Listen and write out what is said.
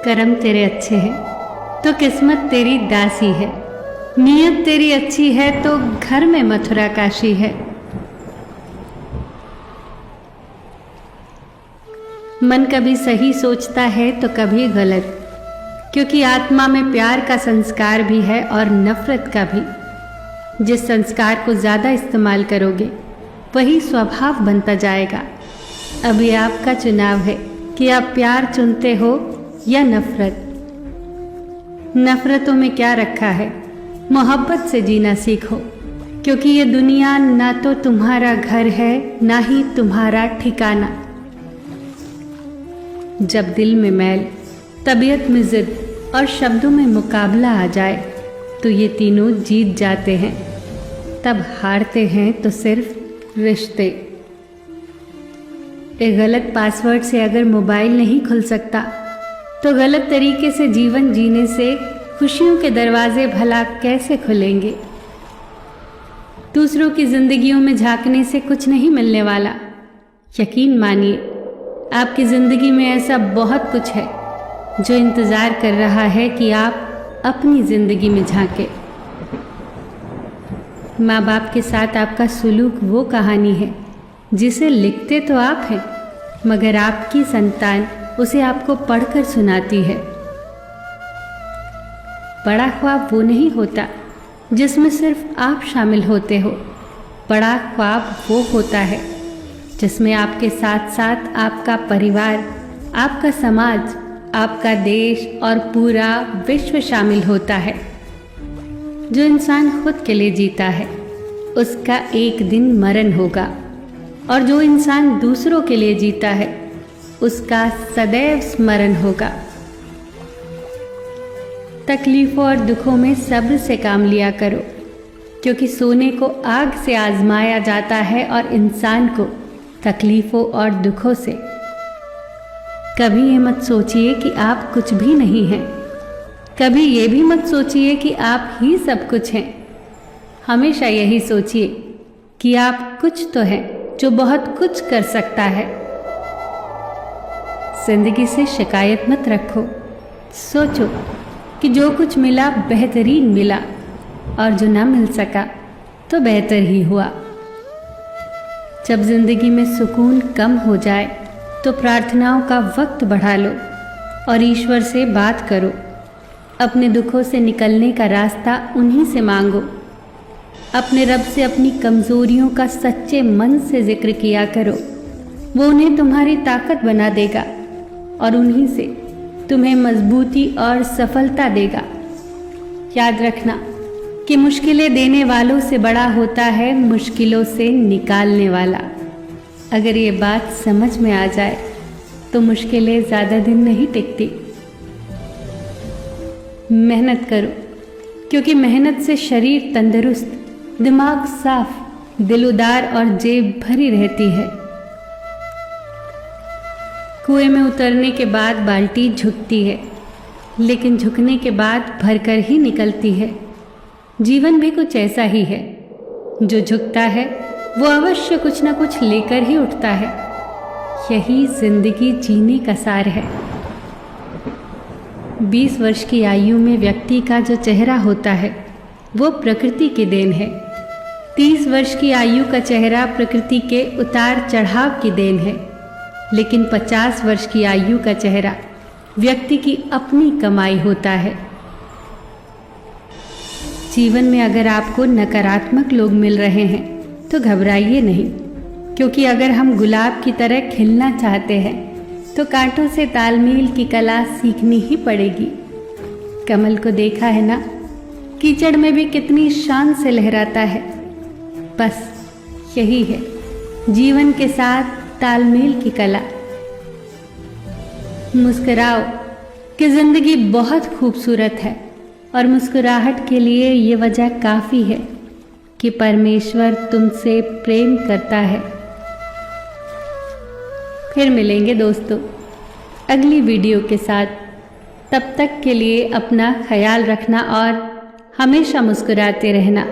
कर्म तेरे अच्छे हैं तो किस्मत तेरी दासी है, नीयत तेरी अच्छी है तो घर में मथुरा काशी है। मन कभी सही सोचता है तो कभी गलत, क्योंकि आत्मा में प्यार का संस्कार भी है और नफरत का भी। जिस संस्कार को ज़्यादा इस्तेमाल करोगे वही स्वभाव बनता जाएगा। अब ये आपका चुनाव है कि आप प्यार चुनते हो या नफरत। नफरतों में क्या रखा है, मोहब्बत से जीना सीखो, क्योंकि ये दुनिया ना तो तुम्हारा घर है ना ही तुम्हारा ठिकाना। जब दिल में मैल, तबीयत में जिद और शब्दों में मुकाबला आ जाए तो ये तीनों जीत जाते हैं। तब हारते हैं तो सिर्फ रिश्ते। एक गलत पासवर्ड से अगर मोबाइल नहीं खुल सकता तो गलत तरीके से जीवन जीने से खुशियों के दरवाजे भला कैसे खुलेंगे। दूसरों की जिंदगियों में झांकने से कुछ नहीं मिलने वाला। यकीन मानिए, आपकी जिंदगी में ऐसा बहुत कुछ है जो इंतज़ार कर रहा है कि आप अपनी ज़िंदगी में झांके। माँ बाप के साथ आपका सुलूक वो कहानी है जिसे लिखते तो आप हैं, मगर आपकी संतान उसे आपको पढ़कर सुनाती है। बड़ा ख्वाब वो नहीं होता जिसमें सिर्फ आप शामिल होते हो। बड़ा ख्वाब वो होता है जिसमें आपके साथ साथ आपका परिवार, आपका समाज, आपका देश और पूरा विश्व शामिल होता है। जो इंसान खुद के लिए जीता है उसका एक दिन मरण होगा, और जो इंसान दूसरों के लिए जीता है उसका सदैव स्मरण होगा। तकलीफों और दुखों में सब्र से काम लिया करो, क्योंकि सोने को आग से आजमाया जाता है और इंसान को तकलीफों और दुखों से। कभी ये मत सोचिए कि आप कुछ भी नहीं हैं, कभी ये भी मत सोचिए कि आप ही सब कुछ हैं। हमेशा यही सोचिए कि आप कुछ तो हैं जो बहुत कुछ कर सकता है। जिंदगी से शिकायत मत रखो, सोचो कि जो कुछ मिला बेहतरीन मिला, और जो ना मिल सका तो बेहतर ही हुआ। जब जिंदगी में सुकून कम हो जाए तो प्रार्थनाओं का वक्त बढ़ा लो और ईश्वर से बात करो। अपने दुखों से निकलने का रास्ता उन्हीं से मांगो। अपने रब से अपनी कमज़ोरियों का सच्चे मन से जिक्र किया करो। वो उन्हें तुम्हारी ताकत बना देगा और उन्हीं से तुम्हें मजबूती और सफलता देगा। याद रखना कि मुश्किलें देने वालों से बड़ा होता है मुश्किलों से निकालने वाला। अगर ये बात समझ में आ जाए तो मुश्किलें ज़्यादा दिन नहीं टिकती। मेहनत करो, क्योंकि मेहनत से शरीर तंदुरुस्त, दिमाग साफ, दिल उदार और जेब भरी रहती है। कुएं में उतरने के बाद बाल्टी झुकती है, लेकिन झुकने के बाद भरकर ही निकलती है। जीवन भी कुछ ऐसा ही है। जो झुकता है वो अवश्य कुछ न कुछ लेकर ही उठता है। यही जिंदगी जीने का सार है। 20 वर्ष की आयु में व्यक्ति का जो चेहरा होता है वो प्रकृति की देन है। 30 वर्ष की आयु का चेहरा प्रकृति के उतार चढ़ाव की देन है। लेकिन 50 वर्ष की आयु का चेहरा व्यक्ति की अपनी कमाई होता है। जीवन में अगर आपको नकारात्मक लोग मिल रहे हैं तो घबराइए नहीं, क्योंकि अगर हम गुलाब की तरह खिलना चाहते हैं तो कांटों से तालमेल की कला सीखनी ही पड़ेगी। कमल को देखा है ना, कीचड़ में भी कितनी शान से लहराता है। बस यही है जीवन के साथ तालमेल की कला। मुस्कुराओ कि जिंदगी बहुत खूबसूरत है, और मुस्कुराहट के लिए ये वजह काफ़ी है कि परमेश्वर तुमसे प्रेम करता है। फिर मिलेंगे दोस्तों अगली वीडियो के साथ। तब तक के लिए अपना ख्याल रखना और हमेशा मुस्कुराते रहना।